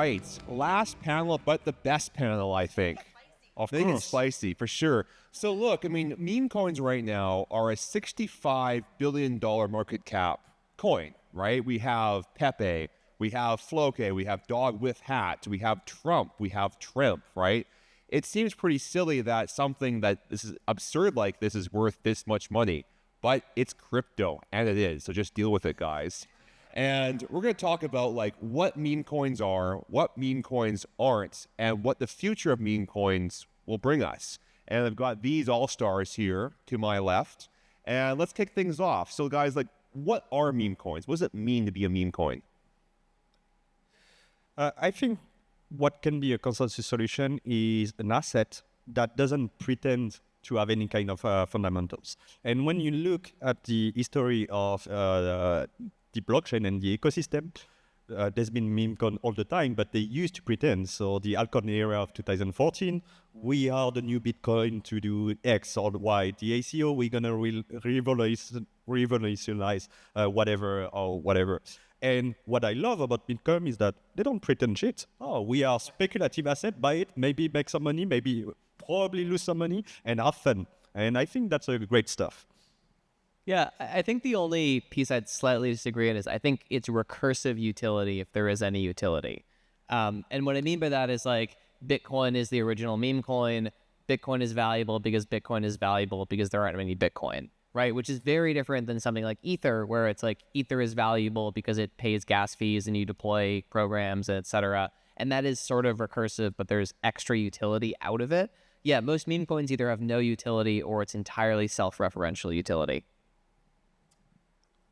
right. Last panel, but the best panel, I think. I think it's spicy, for sure. So look, I mean, meme coins right now are a $65 billion market cap coin, right? We have Pepe, we have Floke, we have Dog with Hat, we have Trump, we have Trimp, right? It seems pretty silly that something that this is absurd like this is worth this much money, but it's crypto, and it is. So just deal with it, guys. And we're going to talk about like what meme coins are, what meme coins aren't, and what the future of meme coins will bring us. And I've got these all-stars here to my left. And let's kick things off. So guys, like, what are meme coins? What does it mean to be a meme coin? I think what can be a consensus solution is an asset that doesn't pretend to have any kind of fundamentals. And when you look at the history of the blockchain and the ecosystem, there's been meme coin all the time, but they used to pretend. So the altcoin era of 2014, we are the new Bitcoin to do X or Y. The ACO, we're gonna revolutionize whatever. And what I love about Bitcoin is that they don't pretend shit. Oh, we are speculative asset, buy it, maybe make some money, maybe probably lose some money, and have fun. And I think that's a great stuff. Yeah, I think the only piece I'd slightly disagree on is I think it's recursive utility, if there is any utility. And what I mean by that is like Bitcoin is the original meme coin. Bitcoin is valuable because Bitcoin is valuable because there aren't many Bitcoin, right? Which is very different than something like Ether, where it's like Ether is valuable because it pays gas fees and you deploy programs, etc. And that is sort of recursive, but there's extra utility out of it. Yeah, most meme coins either have no utility or it's entirely self-referential utility.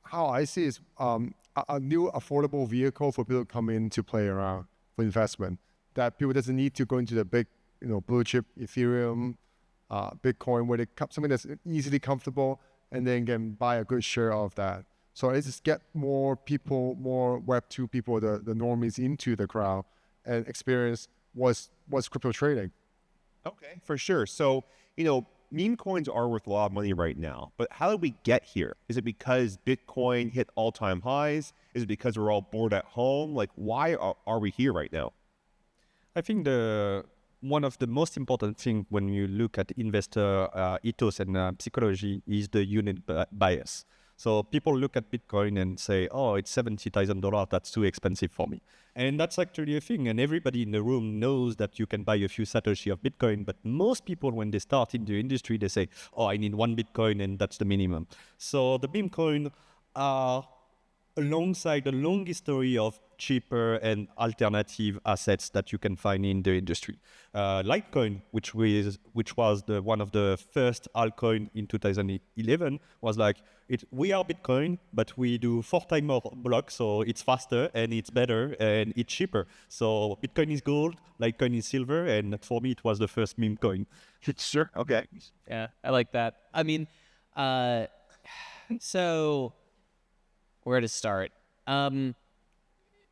How I see is a new affordable vehicle for people to come in to play around for investment. That people doesn't need to go into the big, blue chip Ethereum, Bitcoin, where they something that's easily comfortable, and then can buy a good share of that. So it's just get more people, more Web2 people, the normies into the crowd and experience what's crypto trading. Okay, for sure. So, meme coins are worth a lot of money right now, but how did we get here? Is it because Bitcoin hit all-time highs? Is it because we're all bored at home? Like, why are we here right now? I think one of the most important things when you look at investor ethos and psychology is the unit bias. So people look at Bitcoin and say, oh, it's $70,000, that's too expensive for me. And that's actually a thing. And everybody in the room knows that you can buy a few Satoshi of Bitcoin. But most people, when they start in the industry, they say, oh, I need one Bitcoin and that's the minimum. So the meme coin are alongside a long history of cheaper and alternative assets that you can find in the industry. Litecoin, which was one of the first altcoin in 2011, was like, we are Bitcoin, but we do 4 times more blocks, so it's faster and it's better and it's cheaper. So Bitcoin is gold, Litecoin is silver, and for me, it was the first meme coin. Sure, okay. Yeah, I like that. I mean, so where to start?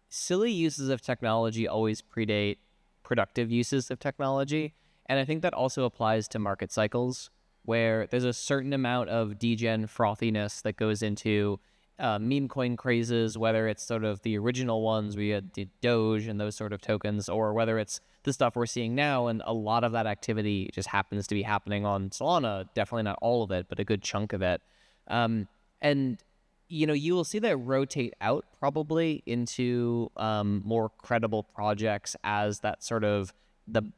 Silly uses of technology always predate productive uses of technology. And I think that also applies to market cycles, where there's a certain amount of degen frothiness that goes into meme coin crazes, whether it's sort of the original ones, we had Doge and those sort of tokens, or whether it's the stuff we're seeing now. And a lot of that activity just happens to be happening on Solana. Definitely not all of it, but a good chunk of it. And you will see that rotate out probably into more credible projects as that sort of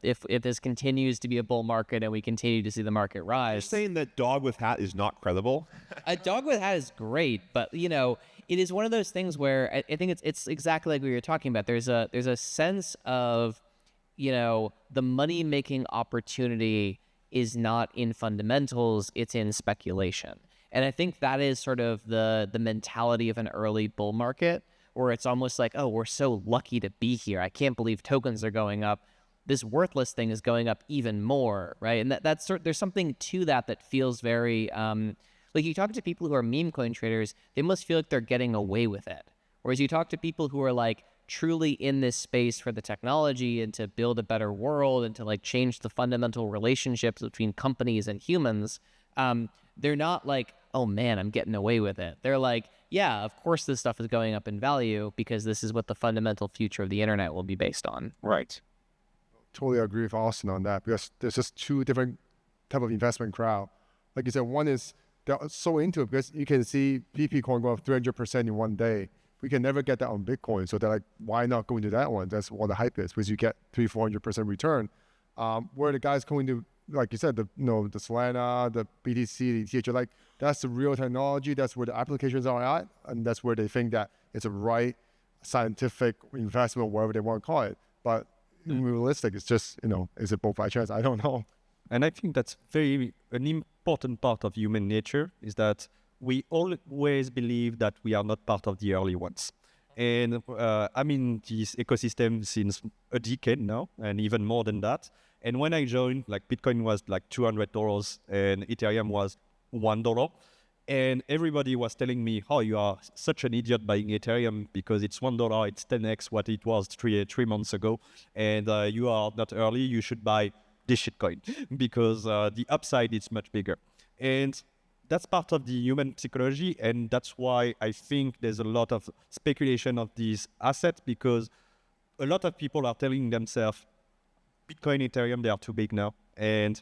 if this continues to be a bull market and we continue to see the market rise. You're saying that Dog with Hat is not credible? A Dog with Hat is great, but it is one of those things where I think it's exactly like we were talking about. There's a sense of the money making opportunity is not in fundamentals, it's in speculation. And I think that is sort of the mentality of an early bull market, where it's almost like, oh, we're so lucky to be here. I can't believe tokens are going up. This worthless thing is going up even more, right? And there's something to that feels very, like you talk to people who are meme coin traders, they must feel like they're getting away with it. Whereas you talk to people who are like truly in this space for the technology and to build a better world and to like change the fundamental relationships between companies and humans, they're not like, oh man, I'm getting away with it. They're like, yeah, of course this stuff is going up in value because this is what the fundamental future of the internet will be based on. Right. Totally agree with Austin on that, because there's just two different type of investment crowd. Like you said, one is they're so into it because you can see PP coin go up 300% in one day. We can never get that on Bitcoin. So they're like, why not go into that one? That's what the hype is, because you get 300-400% return. Where the guys going to, like you said, the Solana, the BTC, the ETH, like that's the real technology. That's where the applications are at, and that's where they think that it's a right scientific investment, whatever they want to call it. But realistic, it's just, is it both by chance? I don't know. And I think that's an important part of human nature, is that we always believe that we are not part of the early ones. And I'm in this ecosystem since a decade now, and even more than that. And when I joined, like Bitcoin was like $200 and Ethereum was $1. And everybody was telling me, oh, you are such an idiot buying Ethereum because it's $1, it's 10x what it was three months ago. And you are not early, you should buy this shitcoin because the upside is much bigger. And that's part of the human psychology. And that's why I think there's a lot of speculation of these assets, because a lot of people are telling themselves, Bitcoin, Ethereum, they are too big now. And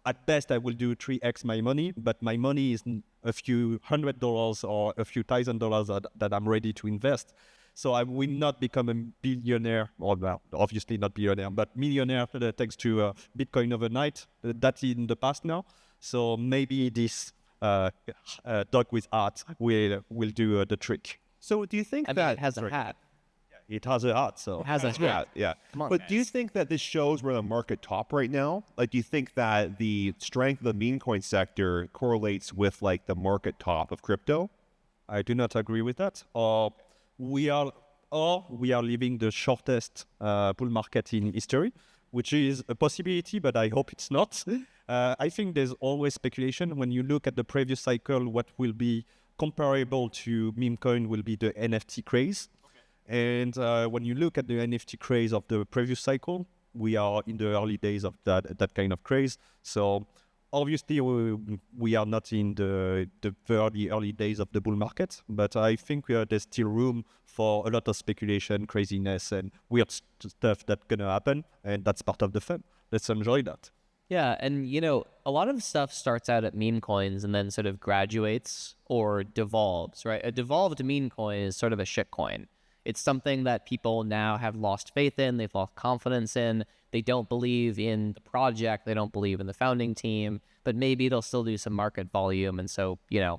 at best, I will do 3x my money, but my money is a few $100 or a few $1,000 that I'm ready to invest. So I will not become a billionaire, or well, obviously not billionaire, but millionaire thanks to Bitcoin overnight. That's in the past now. So maybe this dog with heart will do the trick. So do you think I mean, that it has a hat. It has a heart, so It has a hat. Yeah. Come on, But do you guys. think that this shows we're the market top right now? Like, do you think that the strength of the meme coin sector correlates with like the market top of crypto? I do not agree with that. We are living the shortest bull market in history, which is a possibility, but I hope it's not. I think there's always speculation. When you look at the previous cycle, what will be comparable to meme coin will be the NFT craze. And when you look at the NFT craze of the previous cycle, we are in the early days of that kind of craze. So obviously we are not in the very early days of the bull market, but I think there's still room for a lot of speculation, craziness, and weird stuff that's going to happen. And that's part of the fun. Let's enjoy that. Yeah, and a lot of stuff starts out at meme coins and then sort of graduates or devolves, right? A devolved meme coin is sort of a shit coin. It's something that people now have lost faith in, they've lost confidence in, they don't believe in the project, they don't believe in the founding team, but maybe they'll still do some market volume. And so,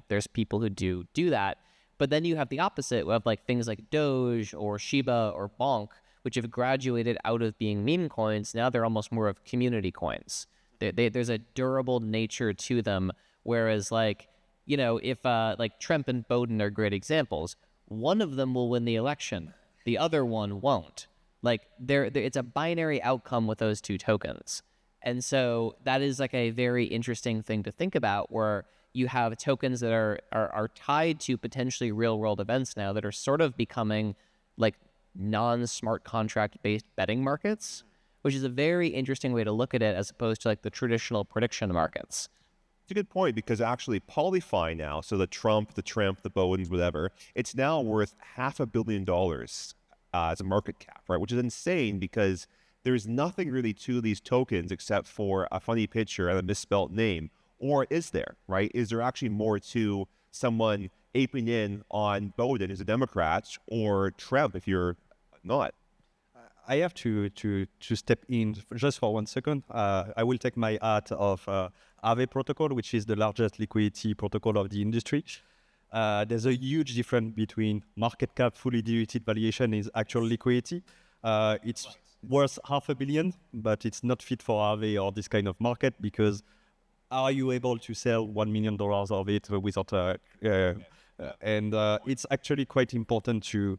there's people who do that. But then you have the opposite. We have like things like Doge or Shiba or Bonk, which have graduated out of being meme coins. Now they're almost more of community coins. There's a durable nature to them. Whereas if like Trump and Bowden are great examples, one of them will win the election, the other one won't. Like it's a binary outcome with those two tokens. And so that is like a very interesting thing to think about, where you have tokens that are tied to potentially real world events now that are sort of becoming like non-smart contract based betting markets, which is a very interesting way to look at it as opposed to like the traditional prediction markets. It's a good point, because actually Polyfi now, so the Trump, the Bowdens, whatever, it's now worth $500 million as a market cap, right? Which is insane, because there's nothing really to these tokens except for a funny picture and a misspelled name. Or is there, right? Is there actually more to someone aping in on Bowden as a Democrat, or Trump if you're not? I have to step in just for 1 second. I will take my hat of Aave protocol, which is the largest liquidity protocol of the industry. There's a huge difference between market cap, fully diluted valuation is actual liquidity. It's worth $500 million, but it's not fit for Aave or this kind of market, because are you able to sell $1 million of it without and it's actually quite important to.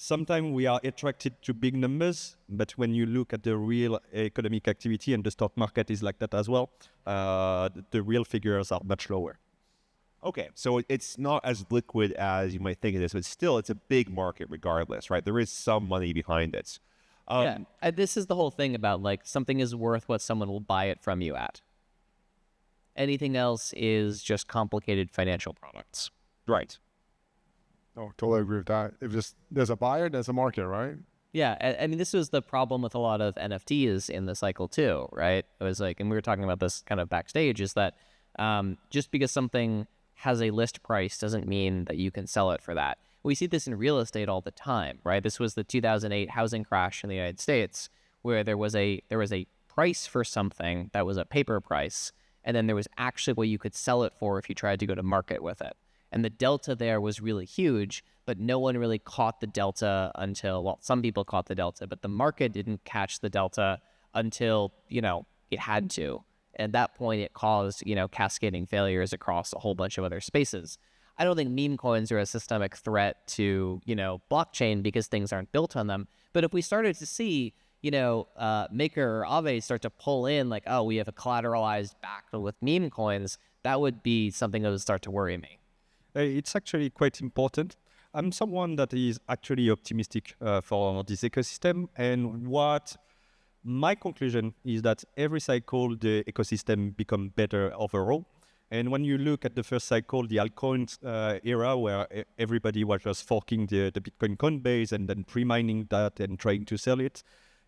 Sometimes we are attracted to big numbers, but when you look at the real economic activity, and the stock market is like that as well, the real figures are much lower. Okay, so it's not as liquid as you might think it is, but still it's a big market regardless, right? There is some money behind it. This is the whole thing about like something is worth what someone will buy it from you at. Anything else is just complicated financial products. Right. Oh, totally agree with that. If there's a buyer, there's a market, right? Yeah, I mean, this was the problem with a lot of NFTs in the cycle too, right? It was like, and we were talking about this kind of backstage, is that just because something has a list price doesn't mean that you can sell it for that. We see this in real estate all the time, right? This was the 2008 housing crash in the United States, where there was a price for something that was a paper price, and then there was actually what you could sell it for if you tried to go to market with it. And the delta there was really huge, but no one really caught the delta until, well, some people caught the delta, but the market didn't catch the delta until, it had to. At that point, it caused, cascading failures across a whole bunch of other spaces. I don't think meme coins are a systemic threat to, blockchain because things aren't built on them. But if we started to see, Maker or Aave start to pull in like, oh, we have a collateralized back with meme coins, that would be something that would start to worry me. It's actually quite important. I'm someone that is actually optimistic for this ecosystem. And what my conclusion is that every cycle, the ecosystem becomes better overall. And when you look at the first cycle, the altcoins era, where everybody was just forking the Bitcoin coin base and then pre-mining that and trying to sell it,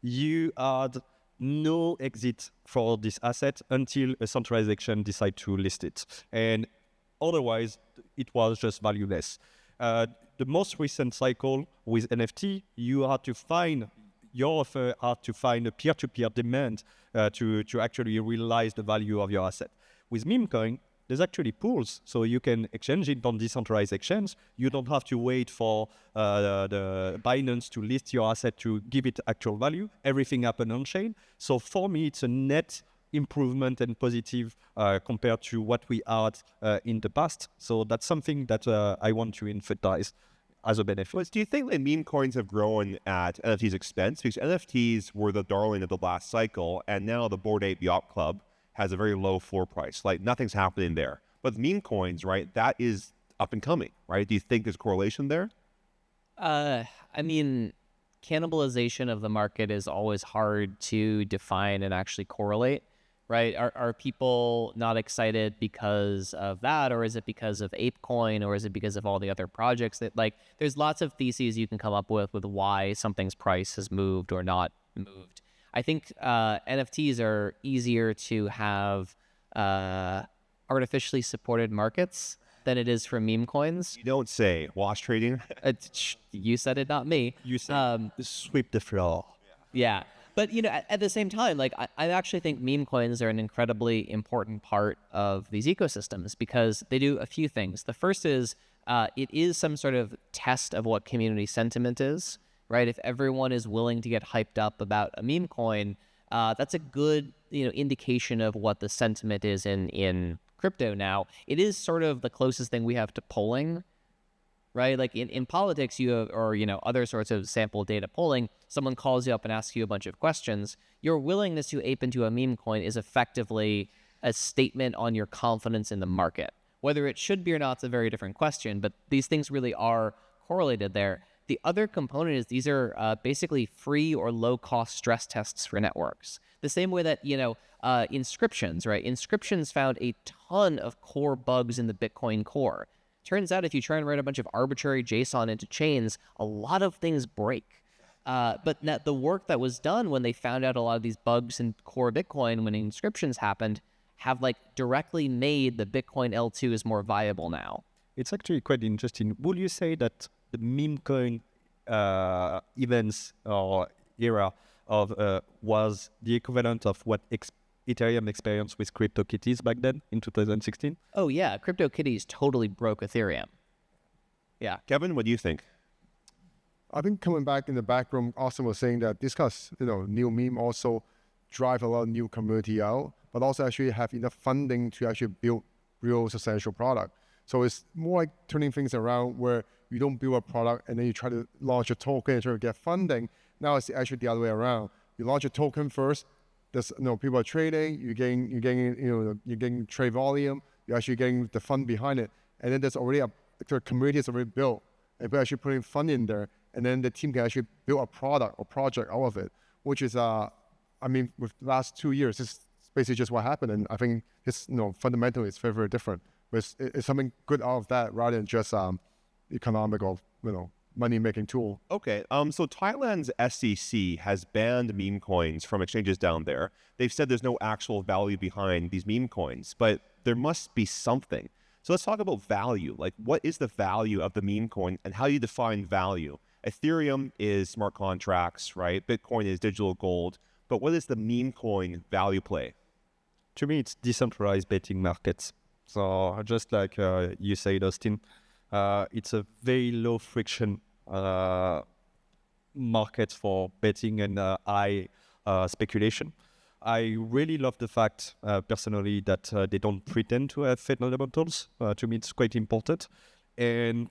you had no exit for this asset until a centralized exchange decided to list it. And otherwise, it was just valueless. The most recent cycle with NFT, you had to find your offer, had to find a peer-to-peer demand to actually realize the value of your asset. With meme coin, there's actually pools, so you can exchange it on decentralized exchange. You don't have to wait for the Binance to list your asset to give it actual value. Everything happens on chain. So for me, it's a net improvement and positive compared to what we had in the past. So that's something that I want to emphasize as a benefit. But do you think that meme coins have grown at NFT's expense? Because NFTs were the darling of the last cycle, and now the Bored Ape Yacht Club has a very low floor price. Like, nothing's happening there. But meme coins, right, that is up and coming, right? Do you think there's correlation there? I mean, cannibalization of the market is always hard to define and actually correlate, right? Are people not excited because of that, or is it because of ApeCoin, or is it because of all the other projects that, like, there's lots of theses you can come up with why something's price has moved or not moved. I think NFTs are easier to have artificially supported markets than it is for meme coins. You don't say. Wash trading? You said it, not me. You said sweep the floor. Yeah. But, at the same time, like, I actually think meme coins are an incredibly important part of these ecosystems because they do a few things. The first is it is some sort of test of what community sentiment is, right? If everyone is willing to get hyped up about a meme coin, that's a good, indication of what the sentiment is in crypto now. It is sort of the closest thing we have to polling, right? Like in politics, you have, or, other sorts of sample data polling, someone calls you up and asks you a bunch of questions. Your willingness to ape into a meme coin is effectively a statement on your confidence in the market. Whether it should be or not is a very different question, but these things really are correlated there. The other component is these are basically free or low-cost stress tests for networks. The same way that, inscriptions, right? Inscriptions found a ton of core bugs in the Bitcoin core. Turns out if you try and write a bunch of arbitrary JSON into chains, a lot of things break. But the work that was done when they found out a lot of these bugs in core Bitcoin when inscriptions happened have directly made the Bitcoin L2 more viable now. It's actually quite interesting. Would you say that the meme coin events or era of was the equivalent of what Ethereum experienced with CryptoKitties back then in 2016? Oh yeah, CryptoKitties totally broke Ethereum. Yeah. Kevin, what do you think? I think coming back in the back room, Austin was saying that this kind of, new meme also drive a lot of new community out, but also actually have enough funding to actually build real substantial product. So it's more like turning things around where you don't build a product and then you try to launch a token and try to get funding. Now it's actually the other way around. You launch a token first. There's people are trading. You're getting trade volume. You're actually getting the fund behind it, and then there's already the community is already built, and we're actually putting fund in there, and then the team can actually build a product or project out of it, which is with the last 2 years, it's basically just what happened. And I think it's, fundamentally it's very, very different. But it's something good out of that rather than just economic or, money-making tool. Okay, so Thailand's SEC has banned meme coins from exchanges down there. They've said there's no actual value behind these meme coins, but there must be something. So let's talk about value. Like, what is the value of the meme coin and how you define value? Ethereum is smart contracts, right? Bitcoin is digital gold. But what is the meme coin value play? To me, it's decentralized betting markets. So just like you said, Austin, it's a very low friction market for betting and high speculation. I really love the fact, personally, that they don't pretend to have fundamentals. To me, it's quite important. And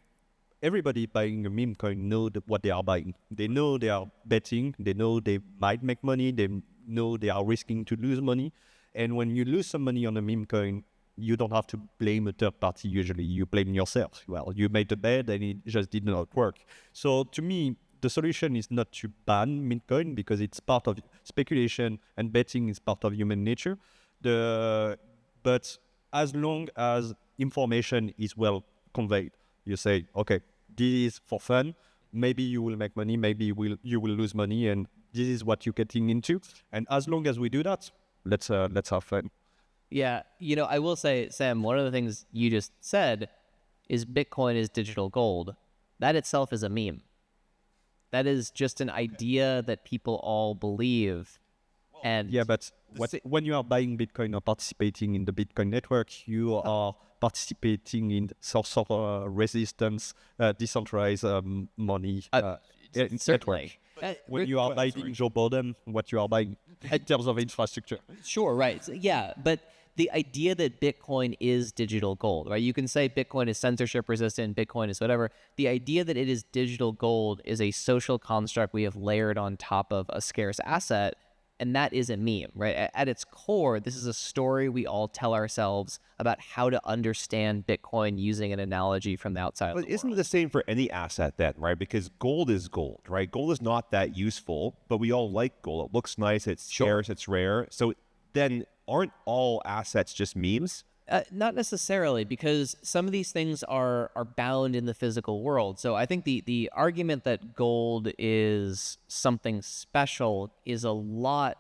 everybody buying a meme coin know what they are buying. They know they are betting. They know they might make money. They know they are risking to lose money. And when you lose some money on a meme coin, you don't have to blame a third party usually. You blame yourself. Well, you made a bet and it just did not work. So to me, the solution is not to ban meme coin because it's part of speculation and betting is part of human nature. But as long as information is well conveyed, you say, okay, this is for fun. Maybe you will make money. Maybe you will lose money. And this is what you're getting into. And as long as we do that, let's have fun. Yeah, I will say, Sam, one of the things you just said is Bitcoin is digital gold. That itself is a meme. That is just an idea that people all believe. And yeah, but when you are buying Bitcoin or participating in the Bitcoin network, you are participating in some sort of resistance, decentralized money certainly. network. When you are buying Joe Biden, what you are buying in terms of infrastructure. Sure, right. So, yeah, but the idea that Bitcoin is digital gold, right? You can say Bitcoin is censorship resistant, Bitcoin is whatever. The idea that it is digital gold is a social construct we have layered on top of a scarce asset, and that is a meme, right? At its core, this is a story we all tell ourselves about how to understand Bitcoin using an analogy from the outside. But isn't it the same for any asset then, right? Because gold is gold, right? Gold is not that useful, but we all like gold. It looks nice, it's scarce, it's rare. So then aren't all assets just memes? Not necessarily, because some of these things are bound in the physical world. So I think the argument that gold is something special is a lot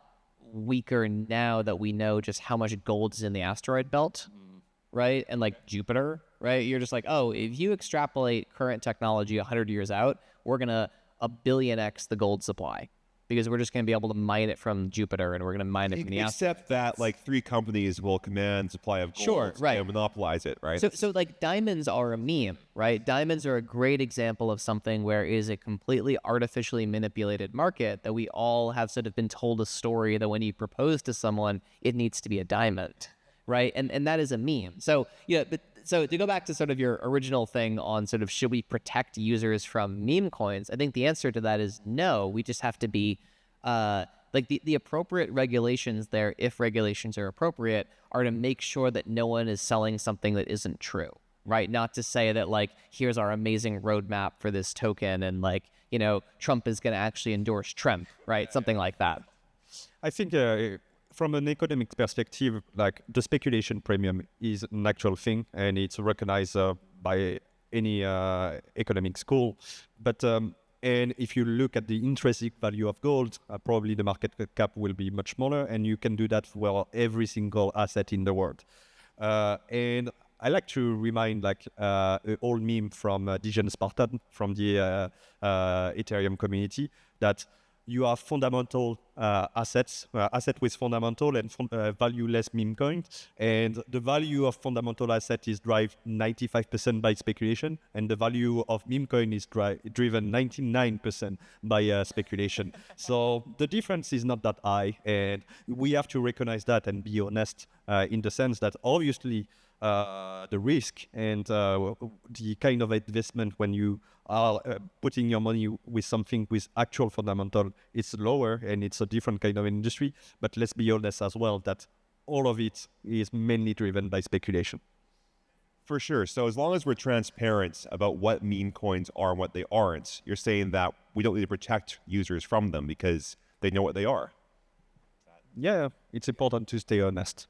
weaker now that we know just how much gold is in the asteroid belt, right? And like Jupiter, right? You're just like, oh, if you extrapolate current technology 100 years out, we're going to 1,000,000,000x the gold supply. Because we're just going to be able to mine it from Jupiter and we're going to mine it from the asteroid. Except that like 3 companies will command supply of gold Sure, right. and monopolize it, right? So like diamonds are a meme, right? Diamonds are a great example of something where it is a completely artificially manipulated market that we all have sort of been told a story that when you propose to someone, it needs to be a diamond, right? And that is a meme. So, so to go back to sort of your original thing on sort of should we protect users from meme coins, I think the answer to that is no. We just have to be like the appropriate regulations there, if regulations are appropriate, are to make sure that no one is selling something that isn't true, right? Not to say that like, here's our amazing roadmap for this token and like, Trump is going to actually endorse Trump, right? Something like that. I think from an economic perspective, like the speculation premium is an actual thing and it's recognized by any economic school. But and if you look at the intrinsic value of gold, probably the market cap will be much smaller, and you can do that for every single asset in the world. And I like to remind like an old meme from Dijon Spartan from the Ethereum community that you have fundamental assets, asset with fundamental and value-less meme coins. And the value of fundamental asset is driven 95% by speculation, and the value of meme coin is driven 99% by speculation. So the difference is not that high, and we have to recognize that and be honest in the sense that obviously the risk and the kind of investment when you are putting your money with something with actual fundamental, it's lower and it's a different kind of industry. But let's be honest as well that all of it is mainly driven by speculation. For sure. So as long as we're transparent about what meme coins are and what they aren't, you're saying that we don't need to protect users from them because they know what they are. yeah, it's important to stay honest.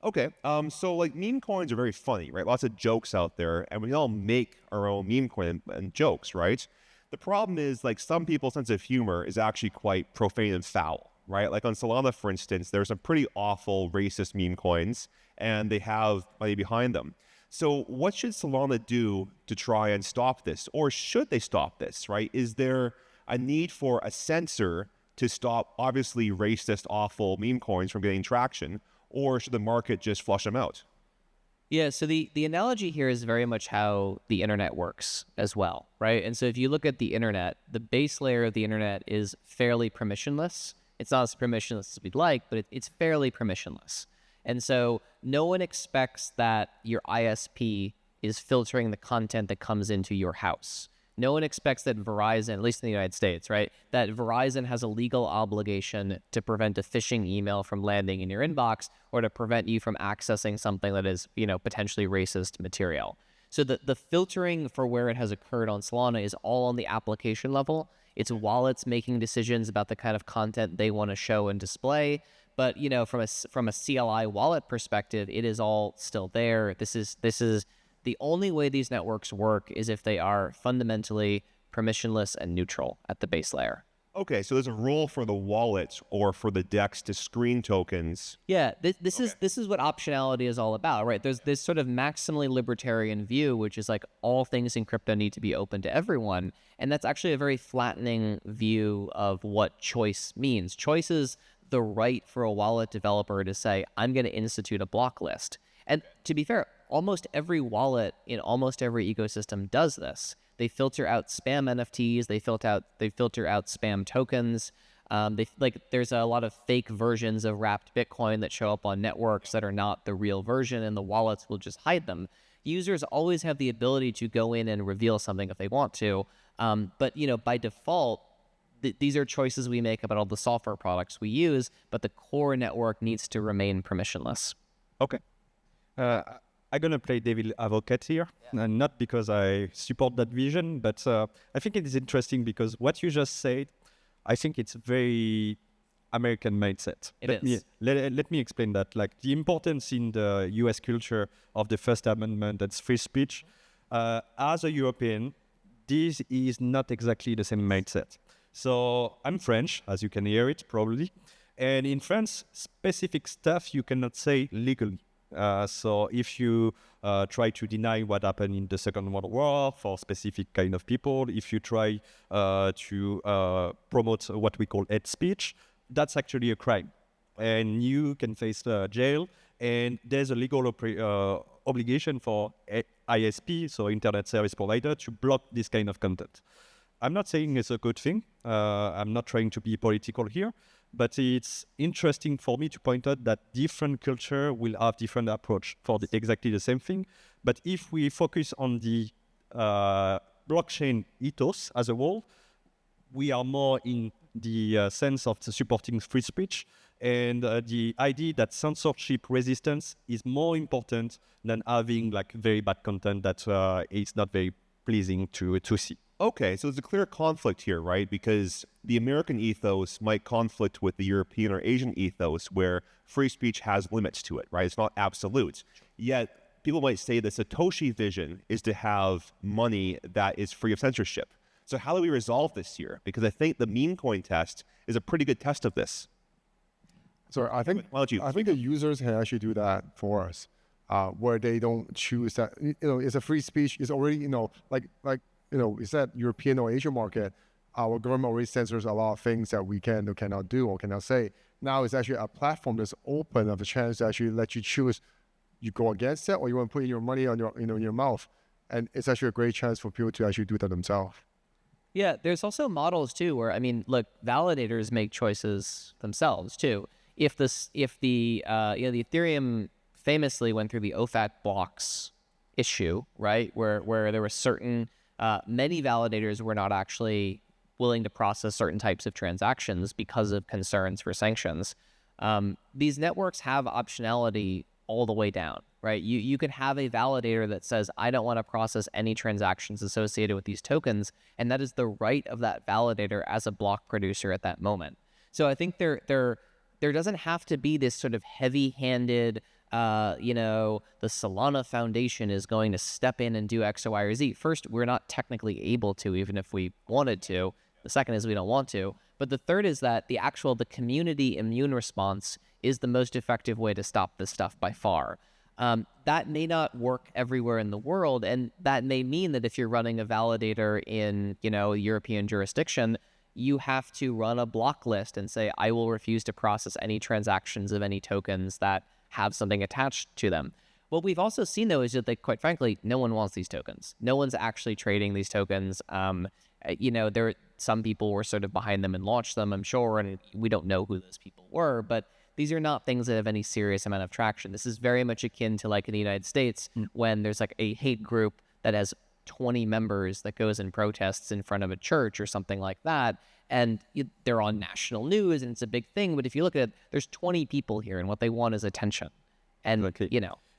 Okay, so like meme coins are very funny, right? Lots of jokes out there, and we all make our own meme coin and jokes, right? The problem is like some people's sense of humor is actually quite profane and foul, right? Like on Solana, for instance, there's some pretty awful racist meme coins, and they have money behind them. So what should Solana do to try and stop this? Or should they stop this, right? Is there a need for a censor to stop obviously racist, awful meme coins from getting traction? Or should the market just flush them out? Yeah, so the analogy here is very much how the internet works as well, right? And so if you look at the internet, the base layer of the internet is fairly permissionless. It's not as permissionless as we'd like, but it's fairly permissionless. And so no one expects that your ISP is filtering the content that comes into your house. No one expects that Verizon, at least in the United States, right, that Verizon has a legal obligation to prevent a phishing email from landing in your inbox or to prevent you from accessing something that is, potentially racist material. So the filtering for where it has occurred on Solana is all on the application level. It's wallets making decisions about the kind of content they want to show and display. But, from a CLI wallet perspective, it is all still there. This is the only way these networks work is if they are fundamentally permissionless and neutral at the base layer. Okay, so there's a rule for the wallet or for the DEX to screen tokens. Yeah, this is what optionality is all about, right? There's this sort of maximally libertarian view, which is like all things in crypto need to be open to everyone. And that's actually a very flattening view of what choice means. Choice is the right for a wallet developer to say, I'm going to institute a block list. And to be fair, almost every wallet in almost every ecosystem does this. They filter out spam NFTs. They filter out spam tokens. There's a lot of fake versions of wrapped Bitcoin that show up on networks that are not the real version, and the wallets will just hide them. Users always have the ability to go in and reveal something if they want to. But by default, these are choices we make about all the software products we use, but the core network needs to remain permissionless. Okay. I'm going to play devil advocate here, and not because I support that vision, but I think it is interesting because what you just said, I think it's very American mindset. Let me explain that. Like the importance in the US culture of the First Amendment and free speech, as a European, this is not exactly the same mindset. So I'm French, as you can hear it probably, and in France, specific stuff you cannot say legally. So if you try to deny what happened in the Second World War for specific kind of people, if you try to promote what we call hate speech, that's actually a crime. And you can face jail, and there's a legal obligation for ISP, so Internet Service Provider, to block this kind of content. I'm not saying it's a good thing. I'm not trying to be political here. But it's interesting for me to point out that different culture will have different approach for exactly the same thing. But if we focus on the blockchain ethos as a whole, we are more in the sense of supporting free speech and the idea that censorship resistance is more important than having like very bad content that is not very pleasing to see. Okay, so there's a clear conflict here, right? Because the American ethos might conflict with the European or Asian ethos where free speech has limits to it, right? It's not absolute. Yet people might say the Satoshi vision is to have money that is free of censorship. So how do we resolve this here? Because I think the meme coin test is a pretty good test of this. So I think the users can actually do that for us, where they don't choose that. It's a free speech. It's already is that European or Asian market, our government already censors a lot of things that we can or cannot do or cannot say. Now it's actually a platform that's open of a chance to actually let you choose. You go against it, or you want to put your money on your your mouth, and it's actually a great chance for people to actually do that themselves. Yeah, there's also models too where look, validators make choices themselves too. If the Ethereum famously went through the OFAC blocks issue, right, where there were certain many validators were not actually willing to process certain types of transactions because of concerns for sanctions. These networks have optionality all the way down, right? You could have a validator that says, I don't want to process any transactions associated with these tokens, and that is the right of that validator as a block producer at that moment. So I think there doesn't have to be this sort of heavy-handed, the Solana Foundation is going to step in and do X, or Y, or Z. First, we're not technically able to, even if we wanted to. The second is we don't want to. But the third is that the community immune response is the most effective way to stop this stuff by far. That may not work everywhere in the world, and that may mean that if you're running a validator in, a European jurisdiction, you have to run a block list and say, I will refuse to process any transactions of any tokens that have something attached to them. What we've also seen, though, is that, quite frankly, no one wants these tokens. No one's actually trading these tokens. Some people were sort of behind them and launched them, I'm sure, and we don't know who those people were, but these are not things that have any serious amount of traction. This is very much akin to, in the United States, when there's a hate group that has 20 members that goes and protests in front of a church or something like that, and they're on national news and it's a big thing. But if you look at it, there's 20 people here, and what they want is attention. And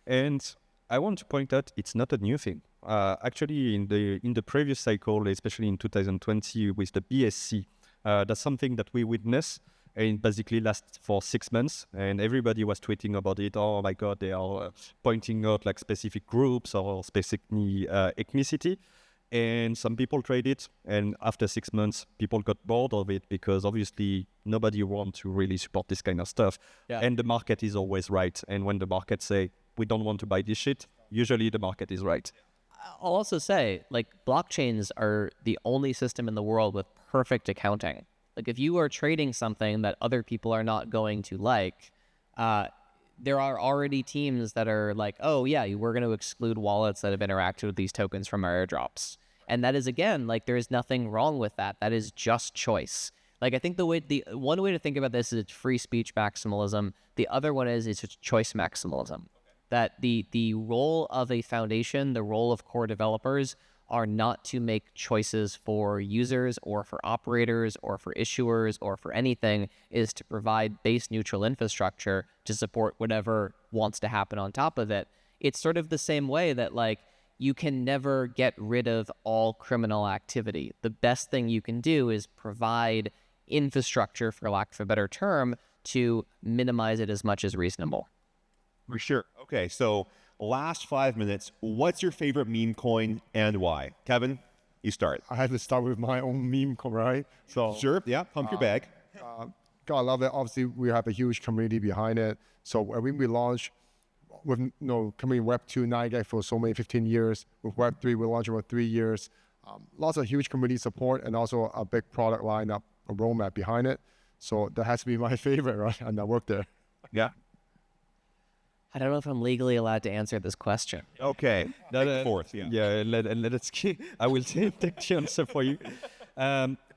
And I want to point out it's not a new thing. Actually, in the previous cycle, especially in 2020 with the BSC, that's something that we witnessed. And basically lasts for 6 months, and everybody was tweeting about it. Oh my God, they are pointing out specific groups or specific ethnicity. And some people trade it, and after 6 months, people got bored of it because obviously nobody wants to really support this kind of stuff. Yeah. And the market is always right. And when the market say, we don't want to buy this shit, usually the market is right. I'll also say, blockchains are the only system in the world with perfect accounting. If you are trading something that other people are not going to there are already teams that are oh yeah, we're going to exclude wallets that have interacted with these tokens from our airdrops. And that is, again, there is nothing wrong with that. That is just choice. I think the one way to think about this is it's free speech maximalism. The other one is it's choice maximalism. That the role of a foundation, the role of core developers, are not to make choices for users or for operators or for issuers or for anything, is to provide base neutral infrastructure to support whatever wants to happen on top of it. It's sort of the same way that you can never get rid of all criminal activity. The best thing you can do is provide infrastructure, for lack of a better term, to minimize it as much as reasonable. For sure. Okay, so last 5 minutes, what's your favorite meme coin and why? Kevin, you start. I have to start with my own meme coin, right? So sure, yeah, pump your bag. God, I love it. Obviously, we have a huge community behind it. So when we launched with coming Web 2, 9 for so many 15 years. With Web 3, we launched over 3 years. Lots of huge community support and also a big product lineup, a roadmap behind it. So that has to be my favorite, right? And I work there. Yeah. I don't know if I'm legally allowed to answer this question. Okay. Fourth, yeah. Yeah, let's I will take the answer for you.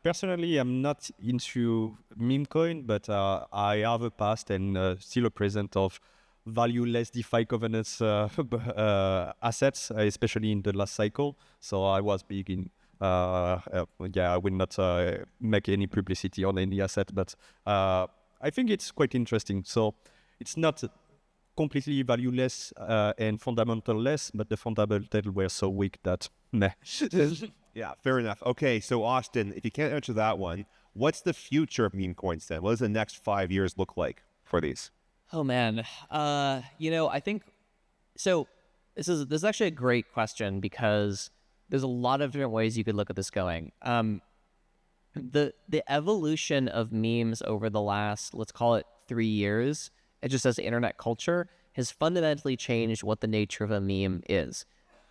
Personally, I'm not into meme coin, but I have a past and still a present of valueless DeFi governance assets, especially in the last cycle. So I was big in, I will not make any publicity on any asset, but I think it's quite interesting. So it's not completely valueless and fundamental-less, but the fundamentals were so weak that meh. Yeah, fair enough. Okay, so Austin, if you can't answer that one, what's the future of meme coins then? What does the next 5 years look like for these? Oh man, I think so. This is actually a great question because there's a lot of different ways you could look at this going. The evolution of memes over the last, let's call it 3 years, it just as internet culture, has fundamentally changed what the nature of a meme is.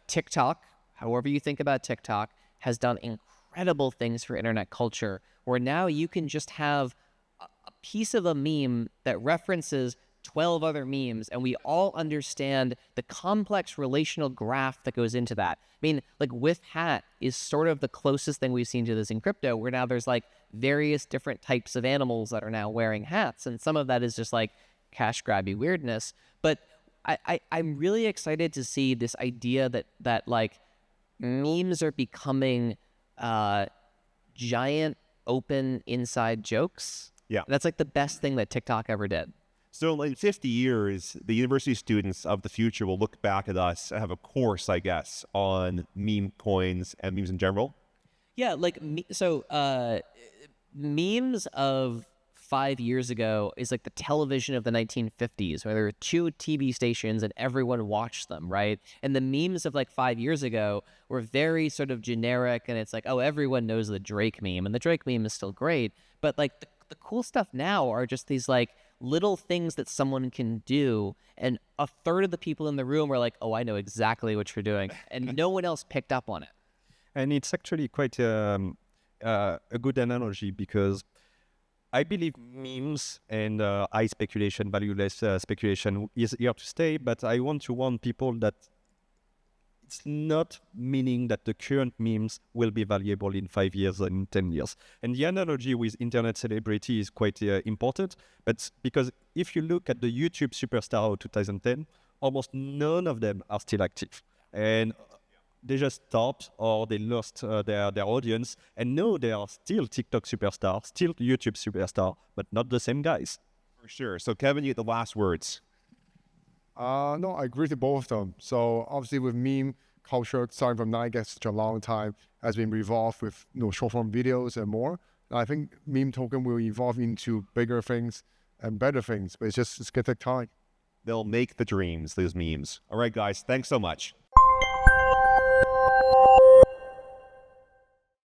TikTok, however you think about TikTok, has done incredible things for internet culture, where now you can just have a piece of a meme that references 12 other memes, and we all understand the complex relational graph that goes into that. I mean, like with hat is sort of the closest thing we've seen to this in crypto, where now there's like various different types of animals that are now wearing hats, and some of that is just like cash grabby weirdness. But I'm really excited to see this idea that like memes are becoming giant open inside jokes. Yeah. That's like the best thing that TikTok ever did. So in 50 years, the university students of the future will look back at us and have a course, I guess, on meme coins and memes in general. Yeah, like, memes of 5 years ago is like the television of the 1950s, where there were 2 TV stations and everyone watched them, right? And the memes of like 5 years ago were very sort of generic, and it's like, oh, everyone knows the Drake meme, and the Drake meme is still great, but like the cool stuff now are just these like little things that someone can do, and a third of the people in the room are like, oh, I know exactly what you're doing, and no one else picked up on it. And it's actually quite a good analogy, because I believe memes and high speculation, valueless speculation is here to stay, but I want to warn people that it's not meaning that the current memes will be valuable in 5 years and in 10 years. And the analogy with internet celebrity is quite important, but because if you look at the YouTube superstar of 2010, almost none of them are still active. And they just stopped, or they lost their audience, and now they are still TikTok superstar, still YouTube superstar, but not the same guys. For sure. So Kevin, you get the last words. No, I agree to both of them. So obviously with meme culture, starting from 9gag such a long time, has been evolved with short form videos and more. And I think meme token will evolve into bigger things and better things, but it's gonna take time. They'll make the dreams, those memes. All right, guys, thanks so much.